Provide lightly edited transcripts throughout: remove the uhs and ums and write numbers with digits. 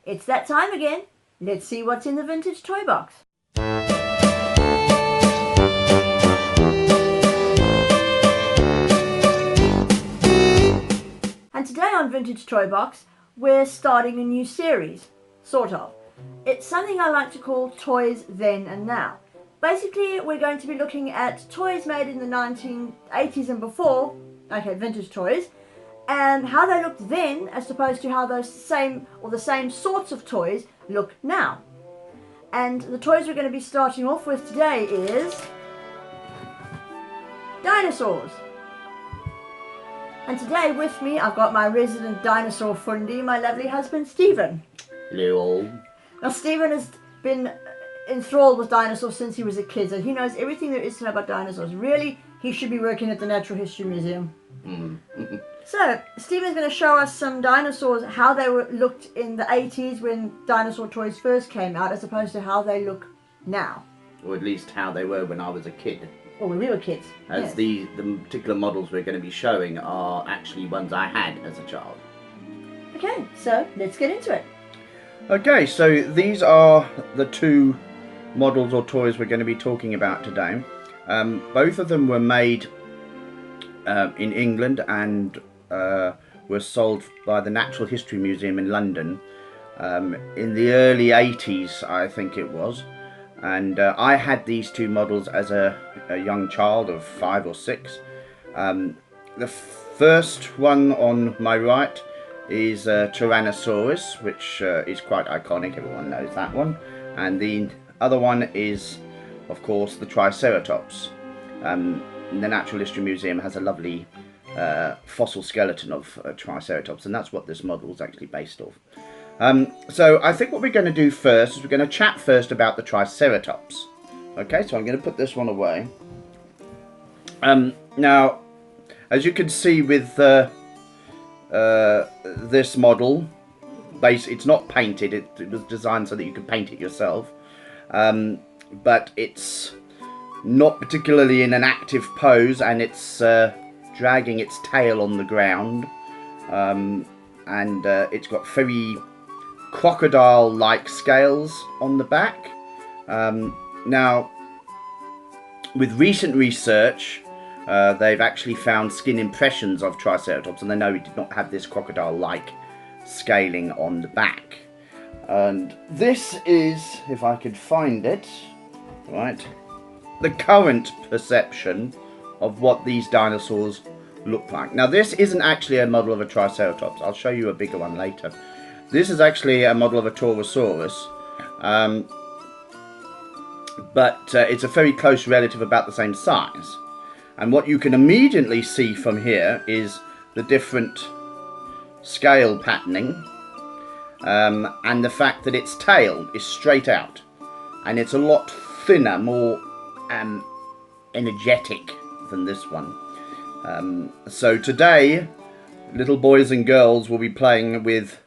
It's that time again. Let's see what's in the vintage toy box. And today on Vintage Toy Box, we're starting a new series, sort of. It's something I like to call Toys Then and Now. Basically, we're going to be looking at toys made in the 1980s and before, okay, vintage toys, and how they looked then as opposed to how those same sorts of toys look now. And the toys we're going to be starting off with today is Dinosaurs. And today with me I've got my resident dinosaur fundi, my lovely husband Stephen. Hello. Now Stephen has been enthralled with dinosaurs since he was a kid, so he knows everything there is to know about dinosaurs. Really, he should be working at the Natural History Museum. So, Stephen's going to show us some dinosaurs, how they looked in the 80s when dinosaur toys first came out, as opposed to how they look now. Or at least how they were when I was a kid. Or when we were kids. As yes. the particular models we're going to be showing are actually ones I had as a child. Okay, so let's get into it. Okay, so these are the two models or toys we're going to be talking about today. Both of them were made in England and were sold by the Natural History Museum in London in the early 80s, I think it was. And I had these two models as a young child of 5 or 6. The first one on my right is Tyrannosaurus, which is quite iconic, everyone knows that one. And the other one is, of course, the Triceratops. The Natural History Museum has a lovely fossil skeleton of Triceratops, and that's what this model is actually based off. So I think what we're going to do first is we're going to chat first about the Triceratops. Okay, so I'm going to put this one away. Now, as you can see with this model, it's not painted, it was designed so that you could paint it yourself, but it's not particularly in an active pose, and it's dragging its tail on the ground, and it's got very crocodile-like scales on the back. Now, with recent research, they've actually found skin impressions of Triceratops, and they know it did not have this crocodile-like scaling on the back. And this is, if I could find it, right, the current perception of what these dinosaurs look like. Now, this isn't actually a model of a Triceratops. I'll show you a bigger one later. This is actually a model of a Taurosaurus, but it's a very close relative, about the same size. And what you can immediately see from here is the different scale patterning, and the fact that its tail is straight out, and it's a lot thinner, more energetic than this one. So today, little boys and girls will be playing with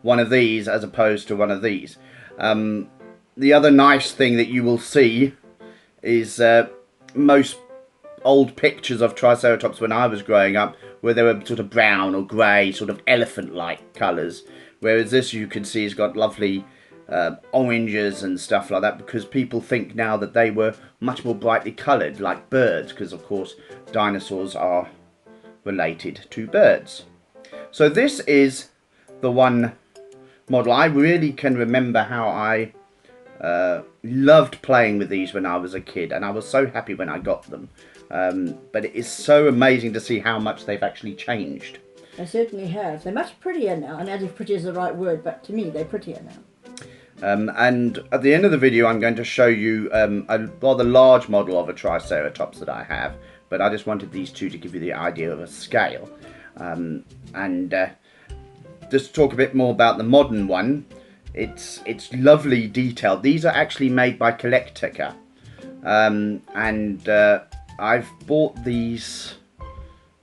one of these as opposed to one of these. The other nice thing that you will see is most old pictures of Triceratops when I was growing up, where they were sort of brown or grey, sort of elephant-like colours, whereas this, you can see, has got lovely oranges and stuff like that, because people think now that they were much more brightly coloured, like birds, because of course dinosaurs are related to birds. So this is the one model. I really can remember how I loved playing with these when I was a kid, and I was so happy when I got them. But it is so amazing to see how much they've actually changed. They certainly have. They're much prettier now. I don't know if pretty is the right word, but to me they're prettier now. And at the end of the video, I'm going to show you a rather large model of a Triceratops that I have, but I just wanted these two to give you the idea of a scale. And just to talk a bit more about the modern one, it's lovely detailed. These are actually made by Collectica, and I've bought these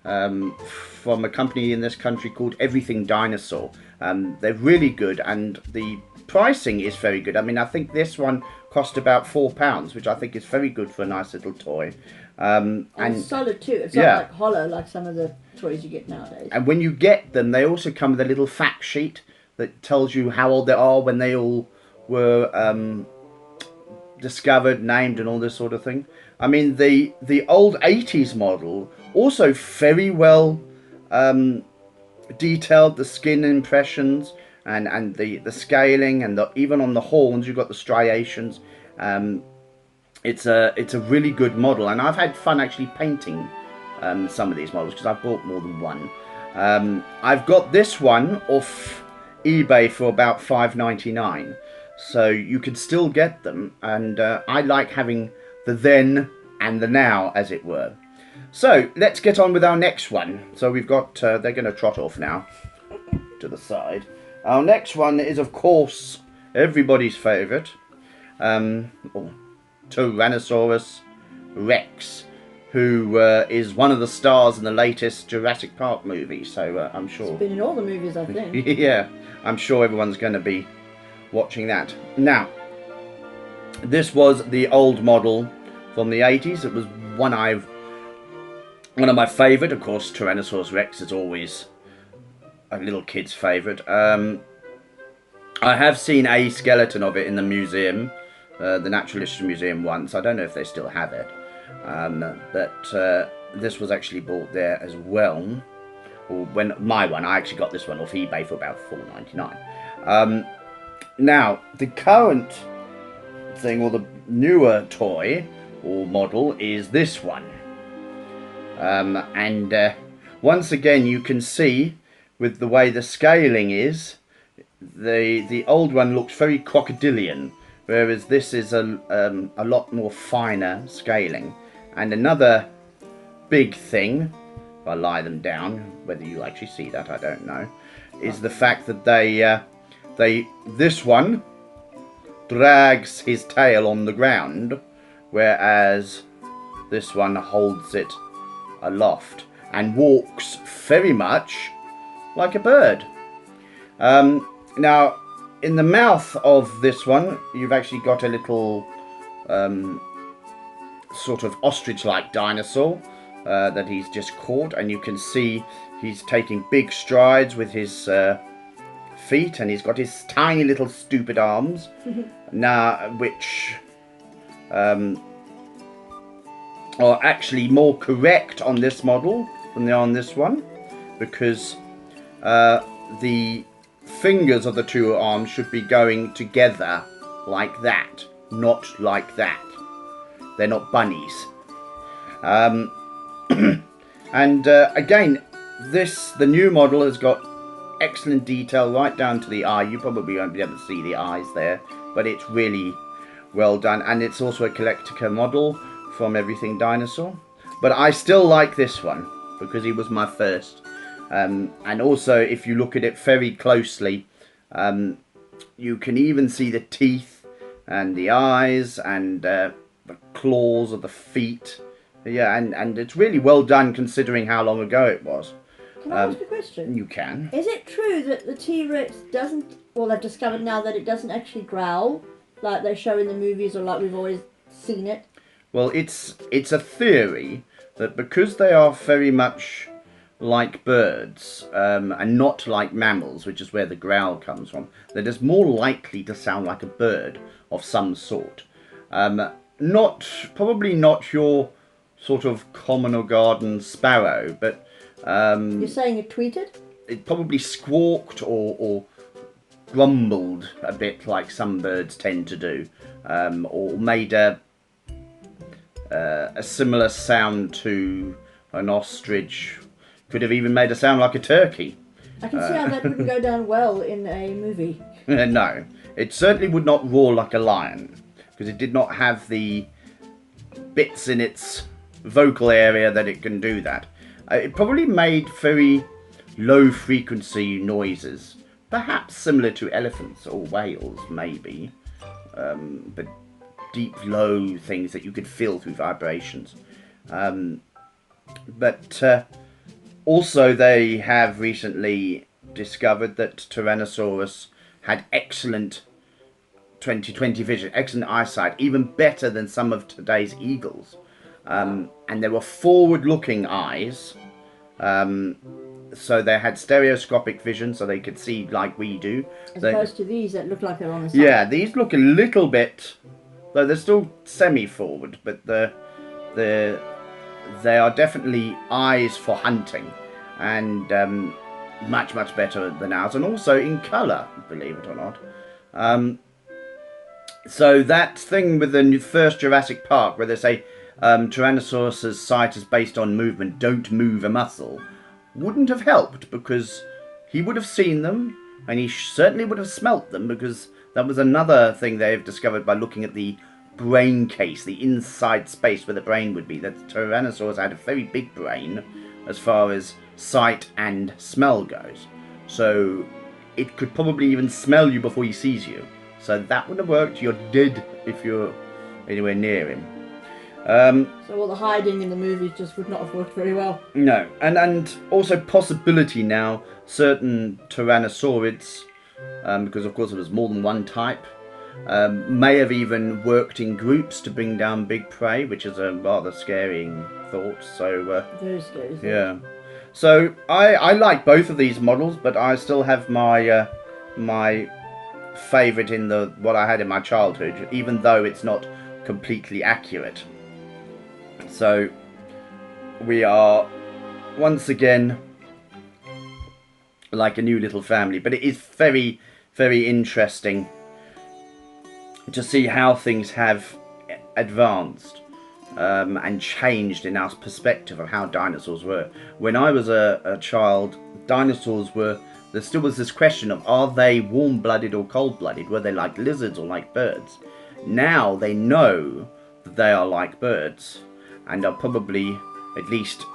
from a company in this country called Everything Dinosaur. They're really good, and the pricing is very good. I mean, I think this one cost about £4, which I think is very good for a nice little toy. And it's solid too. It's not like hollow like some of the toys you get nowadays. And when you get them, they also come with a little fact sheet that tells you how old they are when they all were discovered, named, and all this sort of thing. I mean, the old 80s model also very well detailed, the skin impressions and the scaling, and even on the horns you've got the striations. It's a really good model, and I've had fun actually painting some of these models because I've bought more than one. I've got this one off eBay for about $5.99, so you can still get them, and I like having the then and the now, as it were. So let's get on with our next one. So we've got they're going to trot off now to the side. Our next one is, of course, everybody's favourite, Tyrannosaurus Rex, who is one of the stars in the latest Jurassic Park movie. So I'm sure it's been in all the movies, I think. Yeah, I'm sure everyone's going to be watching that. Now, this was the old model from the 80s. It was one of my favourite. Of course, Tyrannosaurus Rex is always a little kid's favourite. I have seen a skeleton of it in the museum, the Natural History Museum, once. I don't know if they still have it, but this was actually bought there as well. Or when my one, I actually got this one off eBay for about $4.99. Now, the current thing, or the newer toy or model, is this one. And once again, you can see with the way the scaling is, the old one looks very crocodilian, whereas this is a lot more finer scaling. And another big thing, if I lie them down, whether you actually see that I don't know, is the fact that this one drags his tail on the ground, whereas this one holds it aloft and walks very much like a bird. Now, in the mouth of this one, you've actually got a little sort of ostrich-like dinosaur that he's just caught, and you can see he's taking big strides with his feet, and he's got his tiny little stupid arms, now which are actually more correct on this model than they are on this one, because the fingers of the two arms should be going together like that, not like that. They're not bunnies. And again, the new model has got excellent detail right down to the eye. You probably won't be able to see the eyes there, but it's really well done, and it's also a collector model from Everything Dinosaur. But I still like this one because he was my first. And also, if you look at it very closely, you can even see the teeth and the eyes and the claws of the feet. Yeah, and it's really well done considering how long ago it was. Can I ask a question? You can. Is it true that the T-Rex doesn't, well, they've discovered now that it doesn't actually growl like they show in the movies, or like we've always seen it? Well, it's a theory that because they are very much like birds and not like mammals, which is where the growl comes from, that it's more likely to sound like a bird of some sort. Probably not your sort of common or garden sparrow, but You're saying it tweeted? It probably squawked or grumbled a bit like some birds tend to do, or made a similar sound to an ostrich. Could have even made a sound like a turkey. I can see how that wouldn't go down well in a movie. No, it certainly would not roar like a lion, because it did not have the bits in its vocal area that it can do that. It probably made very low frequency noises, perhaps similar to elephants or whales, maybe, but deep low things that you could feel through vibrations. But also they have recently discovered that Tyrannosaurus had excellent 20/20 vision, excellent eyesight, even better than some of today's eagles. And there were forward-looking eyes, so they had stereoscopic vision, so they could see like we do. As opposed to these that look like they're on the side. Yeah, these look a little bit, though they're still semi-forward, but they are definitely eyes for hunting, and much better than ours, and also in colour, believe it or not. So that thing with the first Jurassic Park, where they say Tyrannosaurus' sight is based on movement, don't move a muscle, wouldn't have helped, because he would have seen them, and he certainly would have smelt them, because that was another thing they've discovered by looking at the brain case, the inside space where the brain would be, that Tyrannosaurus had a very big brain as far as sight and smell goes. So it could probably even smell you before he sees you. So that would have worked. You're dead if you're anywhere near him. So all the hiding in the movies just would not have worked very well. No, and also possibility now, certain Tyrannosaurids, because of course there was more than one type, may have even worked in groups to bring down big prey, which is a rather scary thought. So very scary. Yeah. So I like both of these models, but I still have my my favourite in what I had in my childhood, even though it's not completely accurate. So we are once again like a new little family, but it is very, very interesting to see how things have advanced and changed in our perspective of how dinosaurs were. When I was a child, dinosaurs were, there still was this question of, are they warm-blooded or cold-blooded? Were they like lizards or like birds? Now they know that they are like birds, and are probably, at least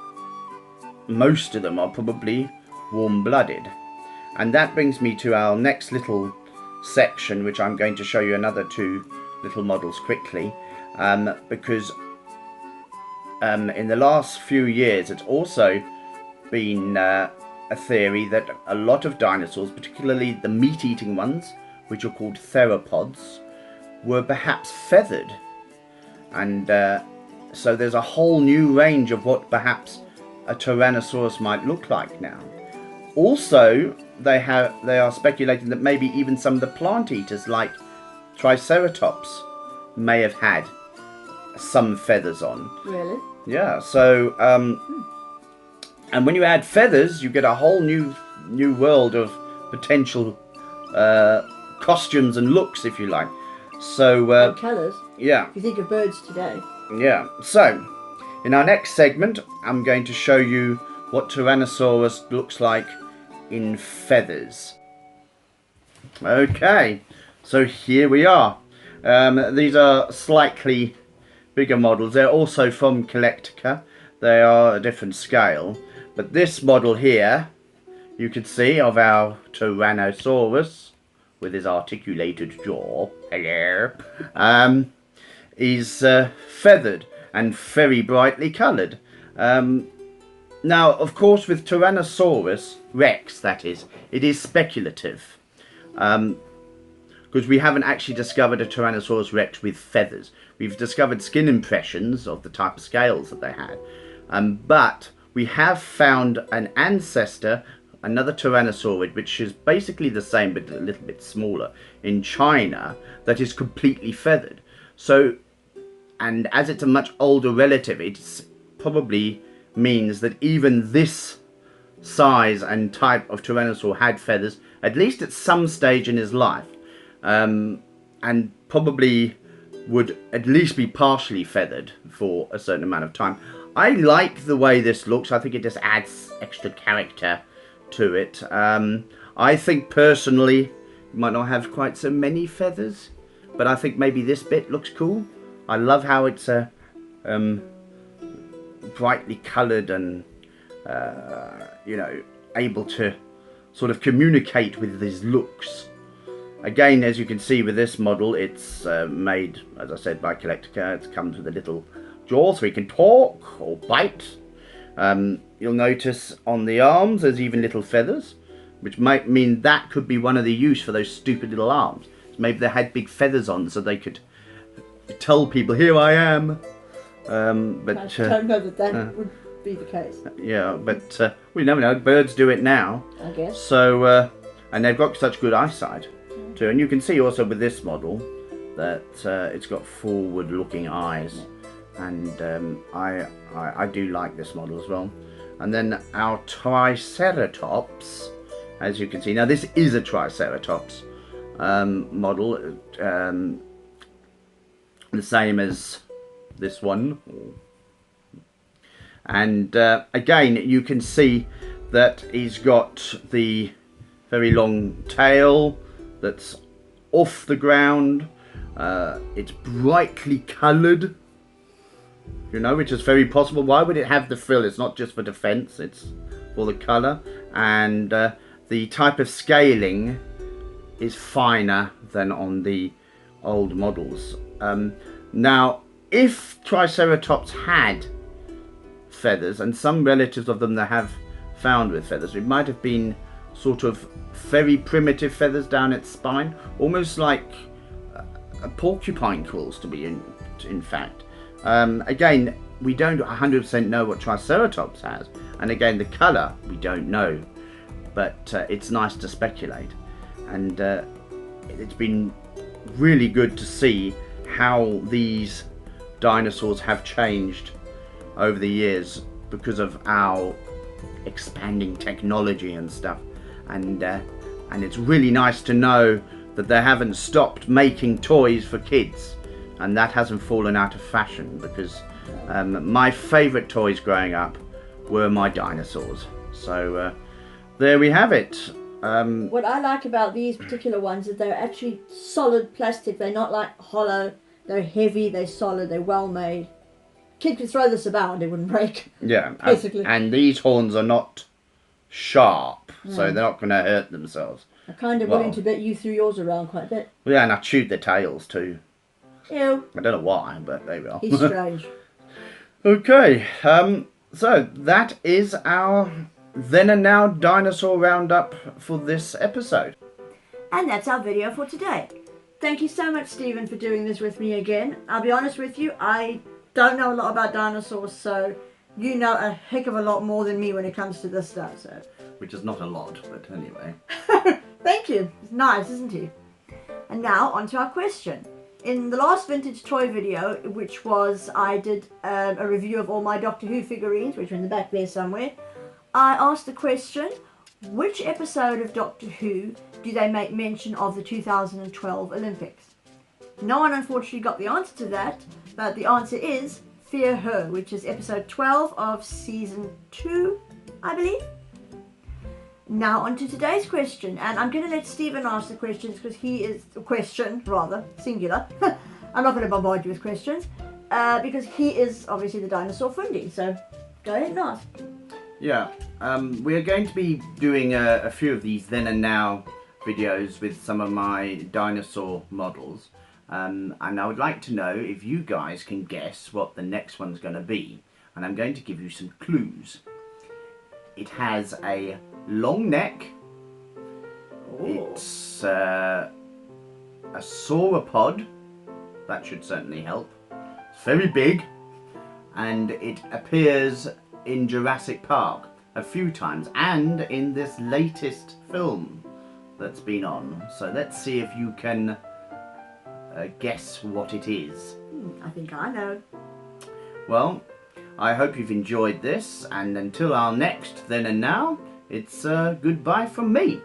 most of them are probably warm-blooded. And that brings me to our next little section, which I'm going to show you another two little models quickly, because in the last few years it's also been a theory that a lot of dinosaurs, particularly the meat-eating ones, which are called theropods, were perhaps feathered. And so there's a whole new range of what perhaps a Tyrannosaurus might look like now. Also, they are speculating that maybe even some of the plant eaters, like Triceratops, may have had some feathers on. Really? Yeah. So, and when you add feathers, you get a whole new world of potential costumes and looks, if you like. So, colours. Yeah. If you think of birds today. Yeah. So, in our next segment, I'm going to show you what Tyrannosaurus looks like in feathers. Okay, so here we are. These are slightly bigger models. They're also from Collectica. They are a different scale. But this model here, you can see, of our Tyrannosaurus with his articulated jaw, hello, is feathered and very brightly coloured. Now, of course, with Tyrannosaurus Rex, that is, it is speculative. Because we haven't actually discovered a Tyrannosaurus Rex with feathers. We've discovered skin impressions of the type of scales that they had. But we have found an ancestor, another Tyrannosaurid, which is basically the same but a little bit smaller, in China, that is completely feathered. So, and as it's a much older relative, it's probably means that even this size and type of Tyrannosaur had feathers, at least at some stage in his life, and probably would at least be partially feathered for a certain amount of time. I like the way this looks. I think it just adds extra character to it. I think personally it might not have quite so many feathers, but I think maybe this bit looks cool. I love how it's brightly coloured and you know, able to sort of communicate with his looks. Again, as you can see with this model, it's made, as I said, by Collectica. It comes with a little jaw so he can talk or bite. You'll notice on the arms there's even little feathers, which might mean that could be one of the use for those stupid little arms. Maybe they had big feathers on so they could tell people, here I am. But I don't know that would be the case. Yeah, but we never know. Birds do it now. I guess. So, and they've got such good eyesight too. And you can see also with this model that it's got forward-looking eyes, and I do like this model as well. And then our Triceratops, as you can see, now this is a Triceratops model, the same as this one. And again, you can see that he's got the very long tail that's off the ground. It's brightly coloured, you know, which is very possible. Why would it have the frill? It's not just for defence, it's for the colour. And the type of scaling is finer than on the old models. Now, if Triceratops had feathers, and some relatives of them they have found with feathers, it might have been sort of very primitive feathers down its spine, almost like a porcupine quills to be in fact. Again, we don't 100% know what Triceratops has, and again the colour we don't know, but it's nice to speculate. And it's been really good to see how these dinosaurs have changed over the years because of our expanding technology and stuff, and it's really nice to know that they haven't stopped making toys for kids, and that hasn't fallen out of fashion, because my favourite toys growing up were my dinosaurs. So there we have it. What I like about these particular ones is they're actually solid plastic. They're not like hollow. They're heavy, they're solid, they're well made. Kid could throw this about and it wouldn't break. Yeah, basically. And these horns are not sharp, so they're not going to hurt themselves. I'm kind of willing to bet you threw yours around quite a bit. Yeah, and I chewed their tails too. Ew. I don't know why, but there we are. He's strange. Okay, so that is our Then and Now Dinosaur Roundup for this episode. And that's our video for today. Thank you so much, Stephen, for doing this with me again. I'll be honest with you, I don't know a lot about dinosaurs, so you know a heck of a lot more than me when it comes to this stuff. So, which is not a lot, but anyway. Thank you. It's nice, isn't he? And now, on to our question. In the last vintage toy video, which was, I did a review of all my Doctor Who figurines, which are in the back there somewhere, I asked the question, which episode of Doctor Who do they make mention of the 2012 Olympics? No one unfortunately got the answer to that, but the answer is Fear Her, which is episode 12 of season 2, I believe. Now on to today's question, and I'm going to let Stephen ask the questions because he is, singular. I'm not going to bombard you with questions, because he is obviously the dinosaur fundy, so go ahead and ask. Yeah, we are going to be doing a few of these Then and Now videos with some of my dinosaur models, and I would like to know if you guys can guess what the next one's going to be, and I'm going to give you some clues. It has a long neck. Ooh. It's a sauropod. That should certainly help. It's very big, and it appears in Jurassic Park a few times, and in this latest film that's been on. So let's see if you can guess what it is. I think I know. Well, I hope you've enjoyed this, and until our next Then and Now, it's goodbye from me.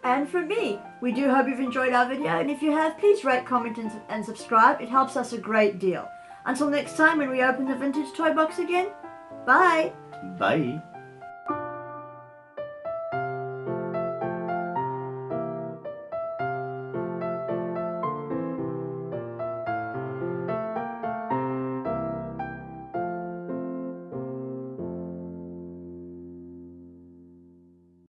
And from me. We do hope you've enjoyed our video, and if you have, please rate, comment and subscribe. It helps us a great deal. Until next time when we open the vintage toy box again, bye! Bye!